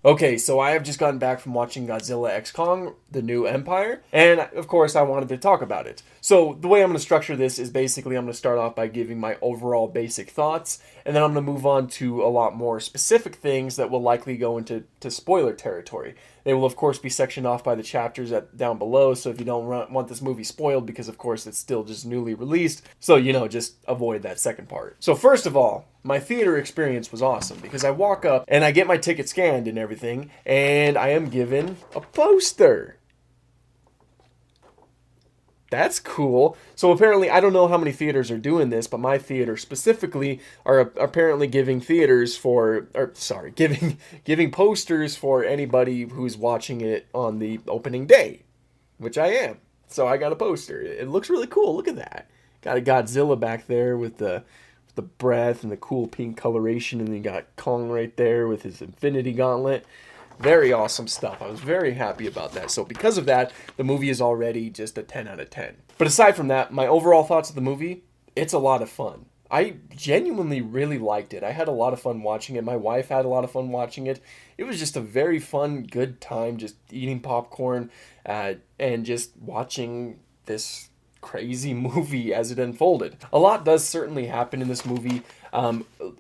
Okay, so I have just gotten back from watching Godzilla X Kong, The New Empire, and of course I wanted to talk about it. So the way I'm going to structure this is basically I'm going to start off by giving my overall basic thoughts, and then I'm going to move on to a lot more specific things that will likely go into spoiler territory. They will of course be sectioned off by the chapters down below, so if you don't want this movie spoiled, because of course it's still just newly released, so just avoid that second part. So first of all, my theater experience was awesome because I walk up and I get my ticket scanned and everything, and I am given a poster. That's cool. So apparently, I don't know how many theaters are doing this, but my theater specifically are apparently giving theaters for, or sorry, giving posters for anybody who's watching it on the opening day, which I am. So I got a poster. It looks really cool. Look at that. Got a Godzilla back there with the breath and the cool pink coloration, and then you got Kong right there with his Infinity Gauntlet. Very awesome stuff. I was very happy about that. So because of that, the movie is already just a 10 out of 10. But aside from that, my overall thoughts of the movie, it's a lot of fun. I genuinely really liked it. I had a lot of fun watching it. My wife had a lot of fun watching it. It was just a very fun, good time just eating popcorn and just watching this crazy movie as it unfolded. A lot does certainly happen in this movie.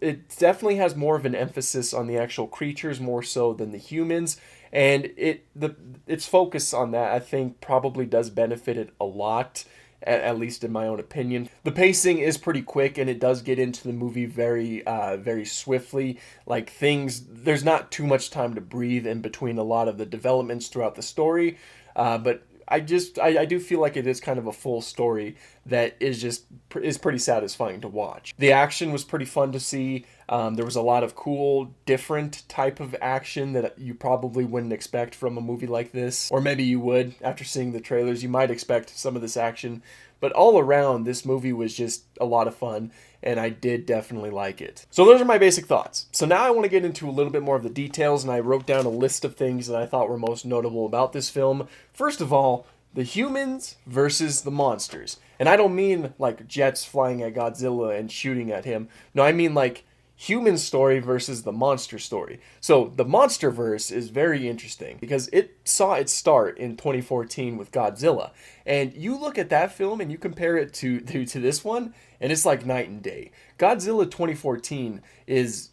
It definitely has more of an emphasis on the actual creatures more so than the humans, and its focus on that I think probably does benefit it a lot. At least in my own opinion, the pacing is pretty quick, and it does get into the movie very swiftly. Like there's not too much time to breathe in between a lot of the developments throughout the story, but I do feel like it is kind of a full story that is pretty satisfying to watch. The action was pretty fun to see. There was a lot of cool, different type of action that you probably wouldn't expect from a movie like this, or maybe you would after seeing the trailers. You might expect some of this action, but all around, this movie was just a lot of fun, and I did definitely like it. So those are my basic thoughts. So now I want to get into a little bit more of the details, and I wrote down a list of things that I thought were most notable about this film. First of all, the humans versus the monsters. And I don't mean like jets flying at Godzilla and shooting at him. No, I mean like human story versus the monster story. So the Monsterverse is very interesting because it saw its start in 2014 with Godzilla. And you look at that film and you compare it to this one, and it's like night and day. Godzilla 2014 is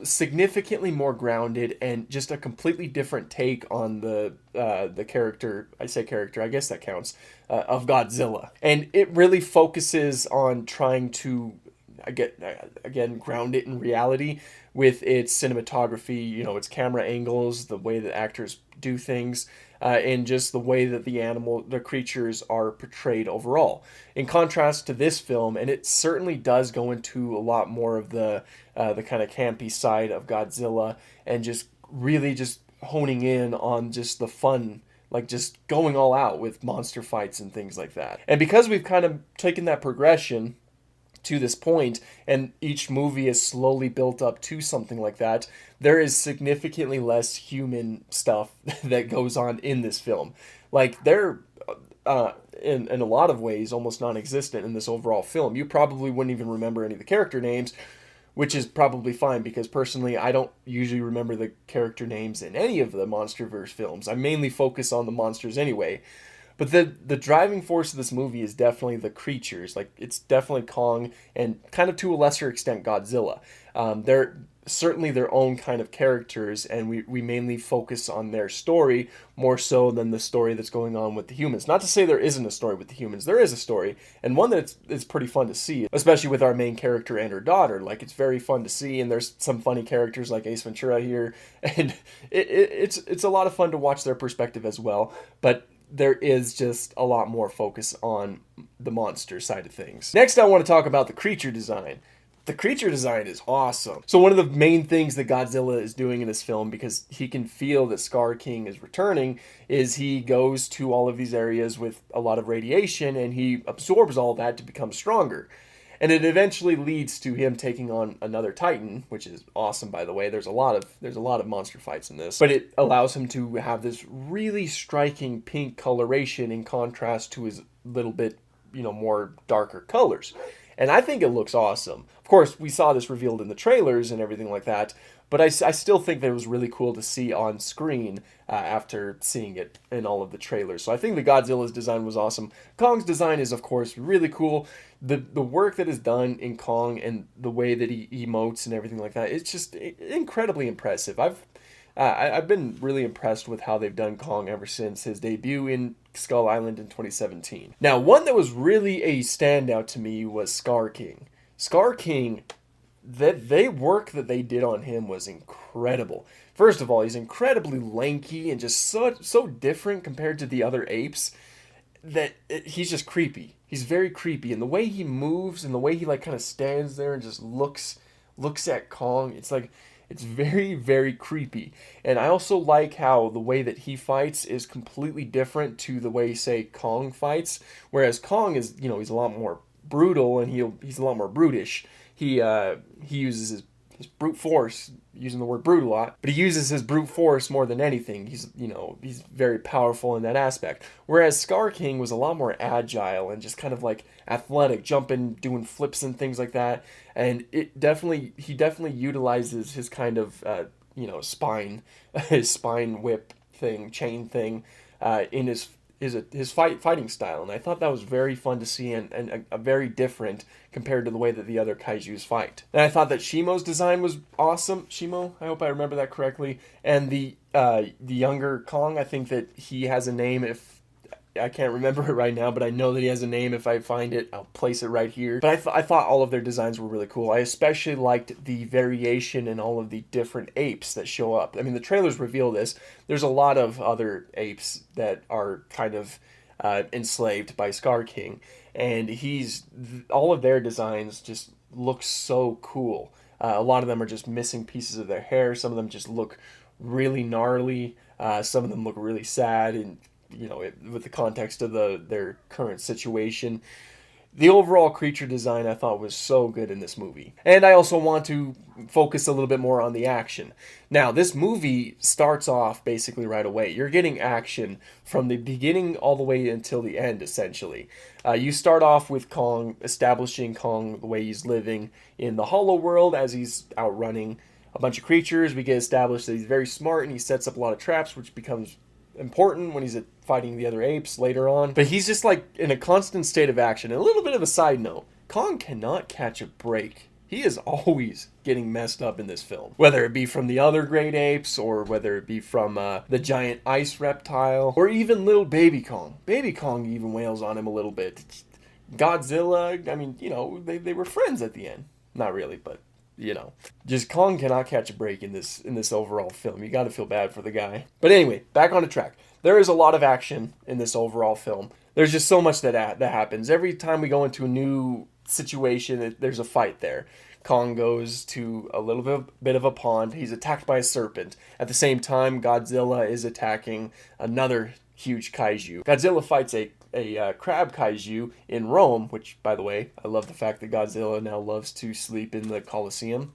significantly more grounded and just a completely different take on the character. I say character, I guess that counts, of Godzilla, and it really focuses on trying to again ground it in reality with its cinematography, its camera angles, the way that actors do things, and just the way that the creatures are portrayed overall. In contrast to this film, and it certainly does go into a lot more of the kind of campy side of Godzilla, and just really just honing in on just the fun, like just going all out with monster fights and things like that. And because we've kind of taken that progression to this point, and each movie is slowly built up to something like that, there is significantly less human stuff that goes on in this film. Like they're in a lot of ways almost non-existent in this overall film. You probably wouldn't even remember any of the character names, which is probably fine because personally I don't usually remember the character names in any of the Monsterverse films. I mainly focus on the monsters anyway. But the driving force of this movie is definitely the creatures. Like, it's definitely Kong and kind of to a lesser extent Godzilla. They're certainly their own kind of characters, and we mainly focus on their story more so than the story that's going on with the humans. Not to say there isn't a story with the humans. There is a story, and one that it's pretty fun to see, especially with our main character and her daughter. Like, it's very fun to see, and there's some funny characters like Ace Ventura here, and it's a lot of fun to watch their perspective as well. But there is just a lot more focus on the monster side of things. Next, I want to talk about the creature design. The creature design is awesome. So one of the main things that Godzilla is doing in this film, because he can feel that Scar King is returning, is he goes to all of these areas with a lot of radiation, and he absorbs all that to become stronger. And it eventually leads to him taking on another Titan, which is awesome, by the way. There's a lot of monster fights in this, but it allows him to have this really striking pink coloration in contrast to his little bit, more darker colors. And I think it looks awesome. Of course, we saw this revealed in the trailers and everything like that, but I still think that it was really cool to see on screen after seeing it in all of the trailers. So I think the Godzilla's design was awesome. Kong's design is, of course, really cool. The work that is done in Kong and the way that he emotes and everything like that, it's just incredibly impressive. I've been really impressed with how they've done Kong ever since his debut in Skull Island in 2017. Now, one that was really a standout to me was Scar King. Scar King, work that they did on him was incredible. First of all, he's incredibly lanky and just so different compared to the other apes that he's just creepy. He's very creepy, and the way he moves and the way he like kind of stands there and just looks at Kong, it's very, very creepy. And I also like how the way that he fights is completely different to the way, say, Kong fights. Whereas Kong is, he's a lot more brutal and he's a lot more brutish. He uses his brute force, using the word brute a lot, but he uses his brute force more than anything. He's very powerful in that aspect. Whereas Scar King was a lot more agile and just kind of like athletic, jumping, doing flips and things like that. And he definitely utilizes his kind of spine, his spine whip thing, chain thing, in his fighting style, and I thought that was very fun to see and a very different compared to the way that the other kaijus fight. And I thought that Shimo's design was awesome. Shimo, I hope I remember that correctly. And the younger Kong, I think that he has a name. If I can't remember it right now, but I know that he has a name. If I find it, I'll place it right here. But I thought all of their designs were really cool. I especially liked the variation in all of the different apes that show up. I mean, the trailers reveal this. There's a lot of other apes that are kind of enslaved by Scar King, and all of their designs just look so cool. A lot of them are just missing pieces of their hair. Some of them just look really gnarly. Some of them look really sad and with the context of their current situation. The overall creature design I thought was so good in this movie. And I also want to focus a little bit more on the action. Now, this movie starts off basically right away. You're getting action from the beginning all the way until the end, essentially. You start off with Kong, establishing Kong the way he's living in the Hollow World as he's outrunning a bunch of creatures. We get established that he's very smart and he sets up a lot of traps, which becomes important when he's fighting the other apes later on. But he's just like in a constant state of action. And a little bit of a side note, Kong cannot catch a break. He is always getting messed up in this film. Whether it be from the other great apes, or whether it be from the giant ice reptile, or even little baby Kong. Baby Kong even wails on him a little bit. Godzilla, I mean, they were friends at the end. Not really, but just Kong cannot catch a break in this overall film. You got to feel bad for the guy. But anyway, back on the track. There is a lot of action in this overall film. There's just so much that happens. Every time we go into a new situation, there's a fight there. Kong goes to a little bit of a pond. He's attacked by a serpent. At the same time, Godzilla is attacking another huge kaiju. Godzilla fights a crab kaiju in Rome, which, by the way, I love the fact that Godzilla now loves to sleep in the Colosseum.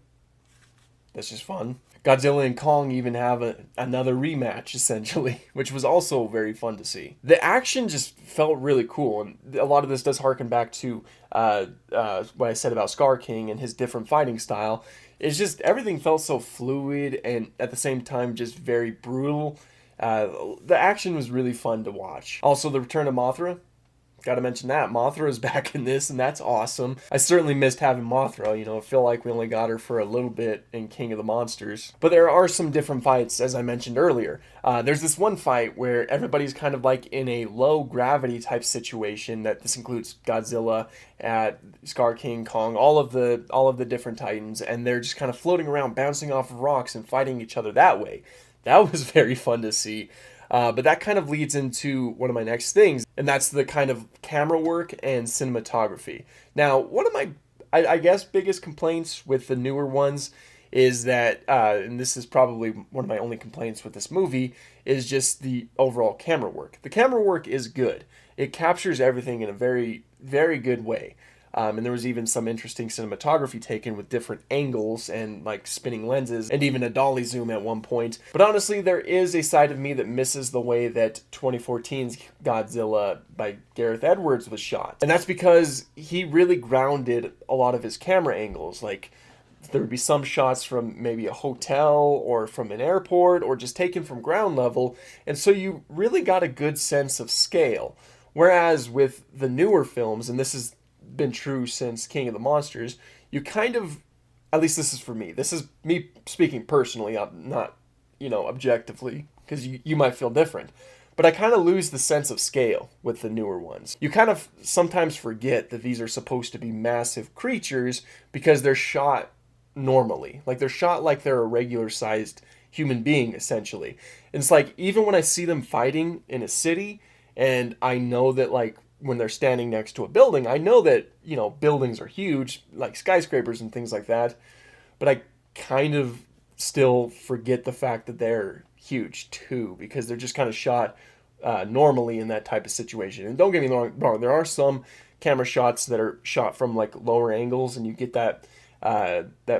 That's just fun. Godzilla and Kong even have another rematch, essentially, which was also very fun to see. The action just felt really cool, and a lot of this does harken back to what I said about Scar King and his different fighting style. It's just everything felt so fluid and at the same time just very brutal. The action was really fun to watch. Also, the return of Mothra. Gotta mention that. Mothra is back in this, and that's awesome. I certainly missed having Mothra. I feel like we only got her for a little bit in King of the Monsters. But there are some different fights, as I mentioned earlier. There's this one fight where everybody's kind of like in a low gravity type situation. That this includes Godzilla, Scar King, Kong, all of the different Titans, and they're just kind of floating around, bouncing off of rocks and fighting each other that way. That was very fun to see. But that kind of leads into one of my next things, and that's the kind of camera work and cinematography. Now, one of my, I guess, biggest complaints with the newer ones is that, and this is probably one of my only complaints with this movie, is just the overall camera work. The camera work is good. It captures everything in a very, very good way. And there was even some interesting cinematography taken with different angles and like spinning lenses and even a dolly zoom at one point. But honestly, there is a side of me that misses the way that 2014's Godzilla by Gareth Edwards was shot. And that's because he really grounded a lot of his camera angles. Like, there would be some shots from maybe a hotel or from an airport or just taken from ground level. And so you really got a good sense of scale. Whereas with the newer films, and this has been true since King of the Monsters, you kind of, at least this is for me, this is me speaking personally, not, objectively, because you might feel different. But I kind of lose the sense of scale with the newer ones. You kind of sometimes forget that these are supposed to be massive creatures because they're shot normally. Like they're shot like they're a regular sized human being, essentially. And it's like, even when I see them fighting in a city, and I know that, like, when they're standing next to a building, I know that, buildings are huge, like skyscrapers and things like that. But I kind of still forget the fact that they're huge too, because they're just kind of shot normally in that type of situation. And don't get me wrong, there are some camera shots that are shot from like lower angles, and you get that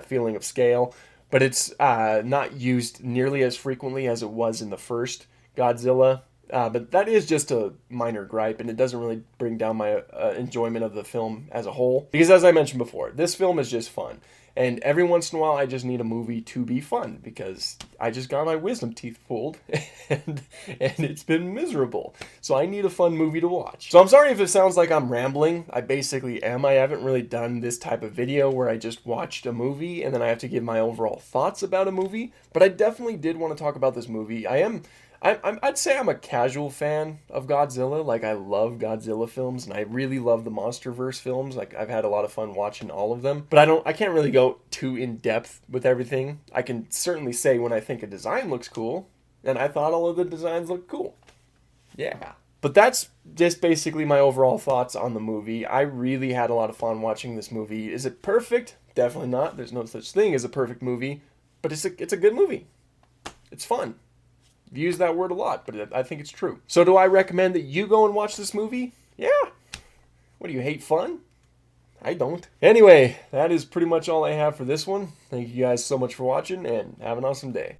feeling of scale, but it's not used nearly as frequently as it was in the first Godzilla. But that is just a minor gripe, and it doesn't really bring down my enjoyment of the film as a whole. Because as I mentioned before, this film is just fun. And every once in a while, I just need a movie to be fun, because I just got my wisdom teeth pulled, and it's been miserable. So I need a fun movie to watch. So I'm sorry if it sounds like I'm rambling. I basically am. I haven't really done this type of video where I just watched a movie and then I have to give my overall thoughts about a movie. But I definitely did want to talk about this movie. I'd say I'm a casual fan of Godzilla. Like, I love Godzilla films, and I really love the Monsterverse films. Like, I've had a lot of fun watching all of them. But I can't really go too in depth with everything. I can certainly say when I think a design looks cool, and I thought all of the designs looked cool. Yeah. But that's just basically my overall thoughts on the movie. I really had a lot of fun watching this movie. Is it perfect? Definitely not. There's no such thing as a perfect movie. But it's a good movie. It's fun. I've used that word a lot, but I think it's true. So do I recommend that you go and watch this movie? Yeah. What, do you hate fun? I don't. Anyway, that is pretty much all I have for this one. Thank you guys so much for watching, and have an awesome day.